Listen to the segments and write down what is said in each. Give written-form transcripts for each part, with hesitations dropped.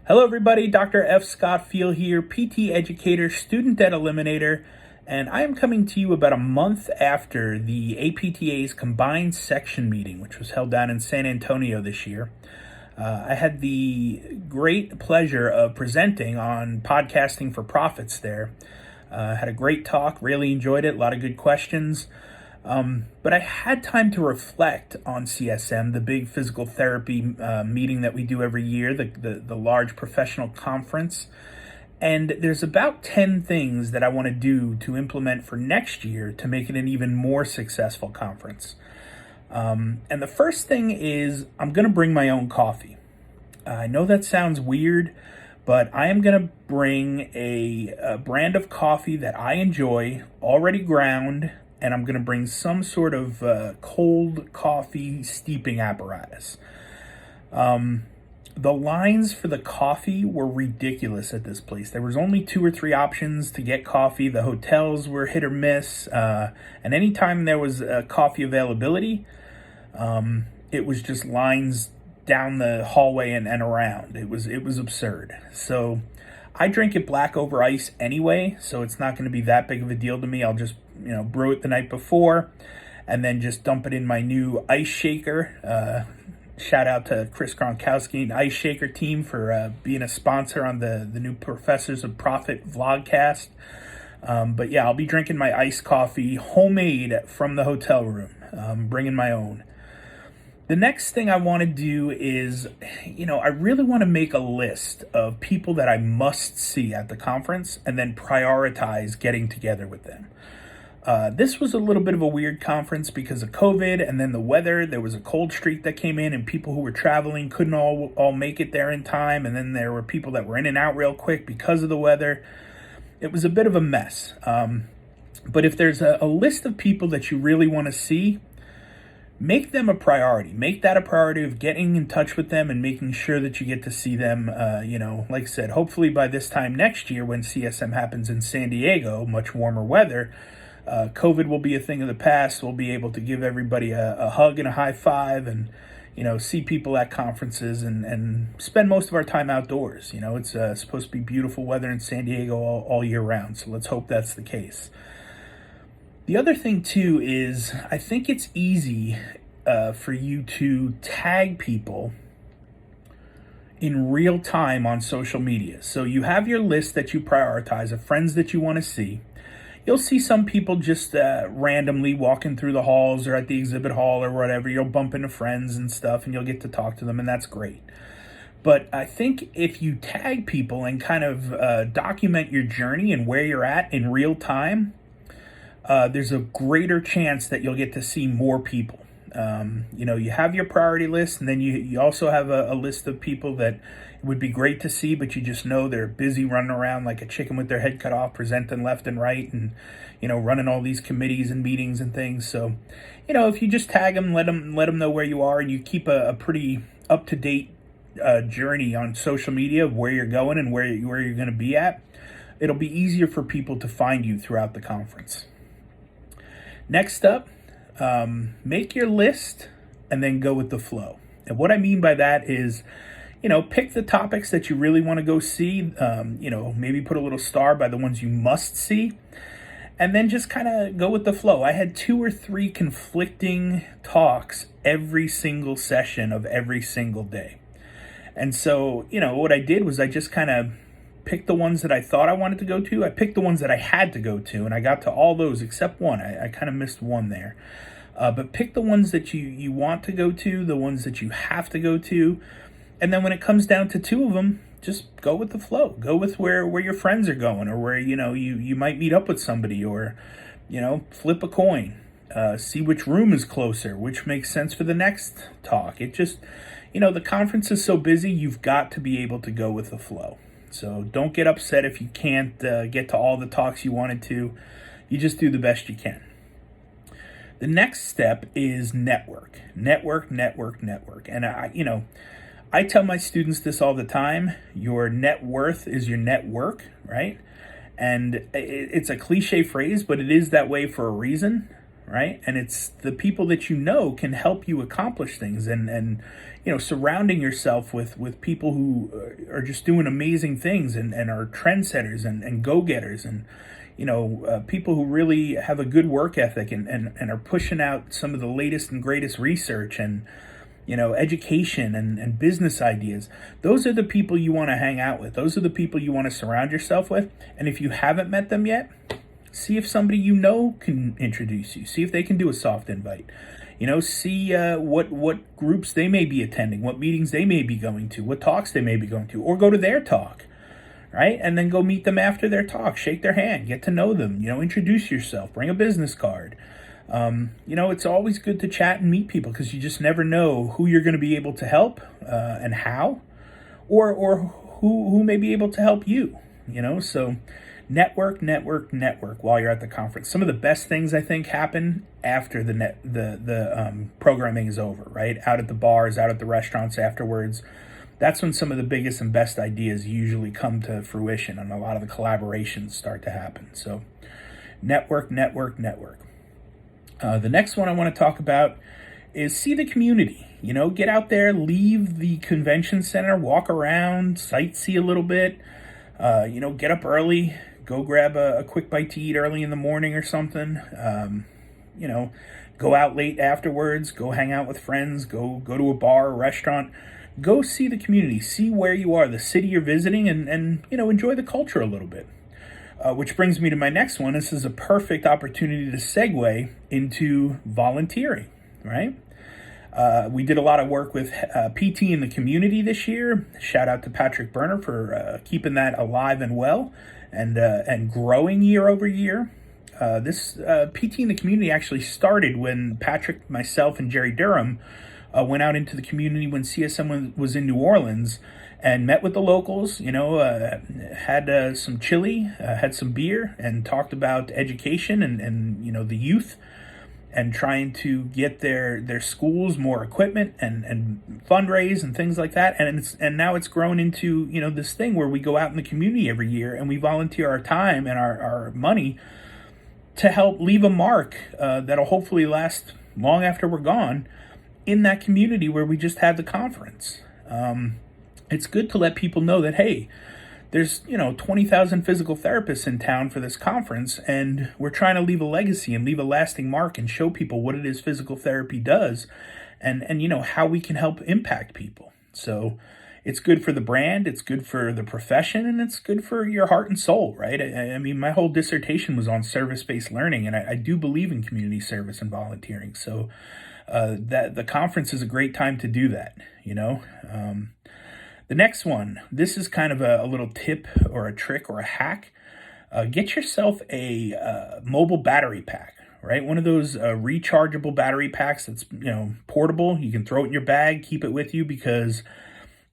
Hello everybody, Dr. F Scott Feil here, PT educator, student debt eliminator, and I am coming to you about a month after the APTAs combined section meeting, which was held down in San Antonio this year. I had the great pleasure of presenting on podcasting for profits there. Had a great talk, really enjoyed it, a lot of good questions. But I had time to reflect on CSM, the big physical therapy meeting that we do every year, the large professional conference. And there's about 10 things that I want to do to implement for next year to make it an even more successful conference. And the first thing is I'm going to bring my own coffee. I know that sounds weird, but I am going to bring a brand of coffee that I enjoy, already ground, and I'm going to bring some sort of cold coffee steeping apparatus. The lines for the coffee were ridiculous at this place. There was only 2 or 3 options to get coffee. The hotels were hit or miss. And anytime there was coffee availability, it was just lines down the hallway and around. It was absurd. So I drink it black over ice anyway, so it's not going to be that big of a deal to me. I'll just, brew it the night before and then just dump it in my new ice shaker. Shout out to Chris Gronkowski and Ice Shaker team for being a sponsor on the new Professors of Profit vlogcast. But yeah, I'll be drinking my iced coffee homemade from the hotel room, bringing my own. The next thing I want to do is, I really want to make a list of people that I must see at the conference and then prioritize getting together with them. This was a little bit of a weird conference because of COVID and then the weather. There was a cold streak that came in and people who were traveling couldn't all make it there in time. And then there were people that were in and out real quick because of the weather. It was a bit of a mess. But if there's a list of people that you really want to see, make them a priority. Make that a priority of getting in touch with them and making sure that you get to see them. Like I said, hopefully by this time next year when CSM happens in San Diego, much warmer weather, COVID will be a thing of the past. We'll be able to give everybody a hug and a high five and, see people at conferences and spend most of our time outdoors. It's supposed to be beautiful weather in San Diego all year round. So let's hope that's the case. The other thing too is I think it's easy for you to tag people in real time on social media. So you have your list that you prioritize of friends that you want to see. You'll see some people just randomly walking through the halls or at the exhibit hall or whatever. You'll bump into friends and stuff and you'll get to talk to them, and that's great. But I think if you tag people and kind of document your journey and where you're at in real time, there's a greater chance that you'll get to see more people. You have your priority list, and then you also have a list of people that it would be great to see, but you just know they're busy running around like a chicken with their head cut off, presenting left and right, and running all these committees and meetings and things. So, if you just tag them, let them know where you are, and you keep a pretty up to date journey on social media of where you're going and where you're going to be at, it'll be easier for people to find you throughout the conference. Next up, make your list and then go with the flow. And what I mean by that is, pick the topics that you really want to go see, maybe put a little star by the ones you must see, and then just kind of go with the flow. I had 2 or 3 conflicting talks every single session of every single day. And so, what I did was I just kind of picked the ones that I thought I wanted to go to. I picked the ones that I had to go to, and I got to all those except one. I kind of missed one there. But pick the ones that you want to go to, the ones that you have to go to. And then when it comes down to 2 of them, just go with the flow. Go with where your friends are going, or where, you might meet up with somebody, or, flip a coin. See which room is closer, which makes sense for the next talk. It just, the conference is so busy, you've got to be able to go with the flow. So don't get upset if you can't get to all the talks you wanted to. You just do the best you can. The next step is network. Network. And I tell my students this all the time. Your net worth is your network, right? And it's a cliche phrase, but it is that way for a reason. right? And it's the people that you know can help you accomplish things, and surrounding yourself with people who are just doing amazing things, and are trendsetters, and go-getters, and people who really have a good work ethic, and are pushing out some of the latest and greatest research, and education, and business ideas. Those are the people you want to hang out with. Those are the people you want to surround yourself with. And if you haven't met them yet, see if somebody can introduce you. See if they can do a soft invite. See what groups they may be attending, what meetings they may be going to, what talks they may be going to, or go to their talk, right? And then go meet them after their talk, shake their hand, get to know them, introduce yourself, bring a business card. It's always good to chat and meet people, because you just never know who you're going to be able to help, and how, or who may be able to help you. So network while you're at the conference. Some of the best things, I think, happen after the programming is over, right? Out at the bars, out at the restaurants afterwards. That's when some of the biggest and best ideas usually come to fruition, and a lot of the collaborations start to happen. So network. The next one I want to talk about is see the community. Get out there, leave the convention center, walk around, sightsee a little bit. Get up early, go grab a quick bite to eat early in the morning or something. Go out late afterwards, go hang out with friends, go to a bar or restaurant. Go see the community, see where you are, the city you're visiting, and enjoy the culture a little bit. Which brings me to my next one. This is a perfect opportunity to segue into volunteering, right? We did a lot of work with PT in the community this year. Shout out to Patrick Berner for keeping that alive and well, and growing year over year. This PT in the community actually started when Patrick, myself, and Jerry Durham went out into the community when CSM was in New Orleans, and met with the locals, had some chili, had some beer, and talked about education, and the youth, and trying to get their schools more equipment, and fundraise and things like that. And now it's grown into this thing where we go out in the community every year, and we volunteer our time and our money to help leave a mark that'll hopefully last long after we're gone in that community where we just had the conference. It's good to let people know that, hey, there's 20,000 physical therapists in town for this conference, and we're trying to leave a legacy and leave a lasting mark, and show people what it is physical therapy does, and how we can help impact people. So it's good for the brand, it's good for the profession, and it's good for your heart and soul, right? I mean, my whole dissertation was on service-based learning, and I do believe in community service and volunteering. So that the conference is a great time to do that. The next one, this is kind of a little tip or a trick or a hack. Get yourself a mobile battery pack, right? One of those rechargeable battery packs that's portable. You can throw it in your bag, keep it with you, because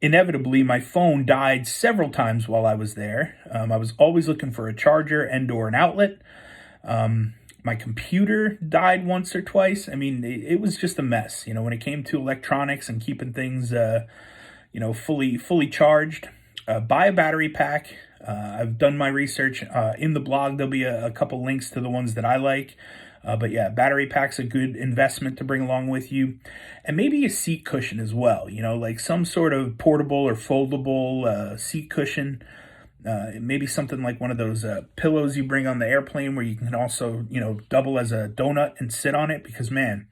inevitably my phone died several times while I was there. I was always looking for a charger and/or an outlet. My computer died once or twice. I mean, it was just a mess. When it came to electronics and keeping things fully charged. Buy a battery pack. I've done my research in the blog. There'll be a couple links to the ones that I like. But yeah, battery pack's a good investment to bring along with you. And maybe a seat cushion as well, like some sort of portable or foldable seat cushion. Maybe something like one of those pillows you bring on the airplane, where you can also, double as a donut and sit on it, because man,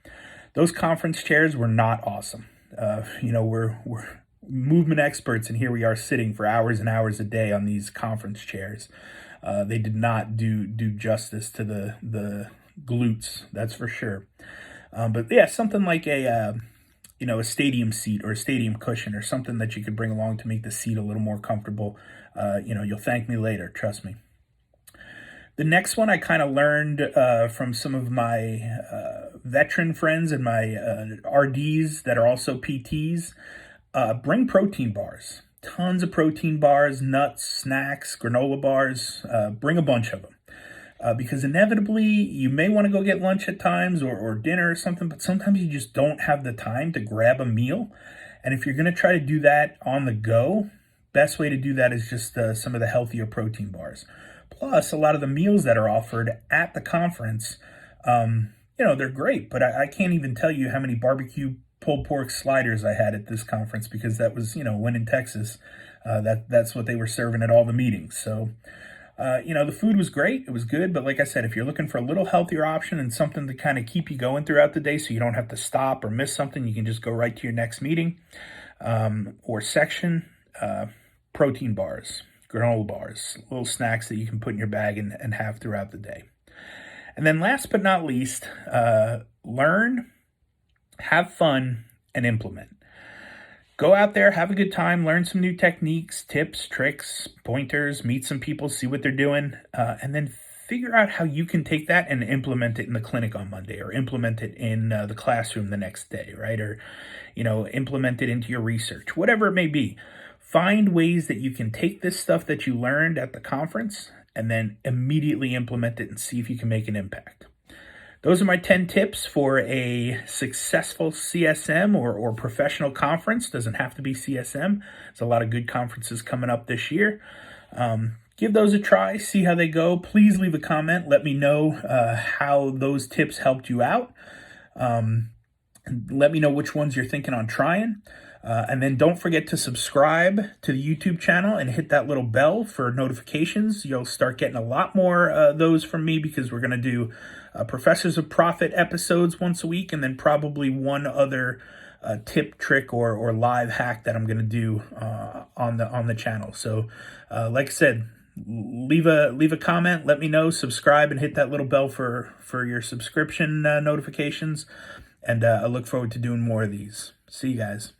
those conference chairs were not awesome. We're movement experts, and here we are sitting for hours and hours a day on these conference chairs. They did not do justice to the glutes, that's for sure. But yeah, something like a stadium seat or a stadium cushion, or something that you could bring along to make the seat a little more comfortable. You'll thank me later, trust me. The next one I kind of learned from some of my veteran friends and my RDs that are also PTs. Bring protein bars, tons of protein bars, nuts, snacks, granola bars. Bring a bunch of them. Because inevitably you may want to go get lunch at times, or dinner or something, but sometimes you just don't have the time to grab a meal. And if you're going to try to do that on the go, best way to do that is just some of the healthier protein bars. Plus, a lot of the meals that are offered at the conference, they're great, but I can't even tell you how many barbecue pulled pork sliders I had at this conference, because that was, when in Texas, that's what they were serving at all the meetings. So, the food was great. It was good. But like I said, if you're looking for a little healthier option and something to kind of keep you going throughout the day so you don't have to stop or miss something, you can just go right to your next meeting or section. Protein bars, granola bars, little snacks that you can put in your bag and have throughout the day. And then last but not least, learn, have fun, and implement. Go out there, have a good time, learn some new techniques, tips, tricks, pointers, meet some people, see what they're doing, and then figure out how you can take that and implement it in the clinic on Monday, or implement it in the classroom the next day, right? Or, implement it into your research, whatever it may be. Find ways that you can take this stuff that you learned at the conference and then immediately implement it and see if you can make an impact. Those are my 10 tips for a successful CSM or professional conference. Doesn't have to be CSM. There's a lot of good conferences coming up this year. Give those a try, see how they go. Please leave a comment. Let me know how those tips helped you out. Let me know which ones you're thinking on trying. And then don't forget to subscribe to the YouTube channel and hit that little bell for notifications. You'll start getting a lot more those from me, because we're going to do Professors of Profit episodes once a week, and then probably one other tip, trick, or live hack that I'm going to do on the channel. So like I said, leave a comment, let me know, subscribe, and hit that little bell for your subscription notifications. And I look forward to doing more of these. See you guys.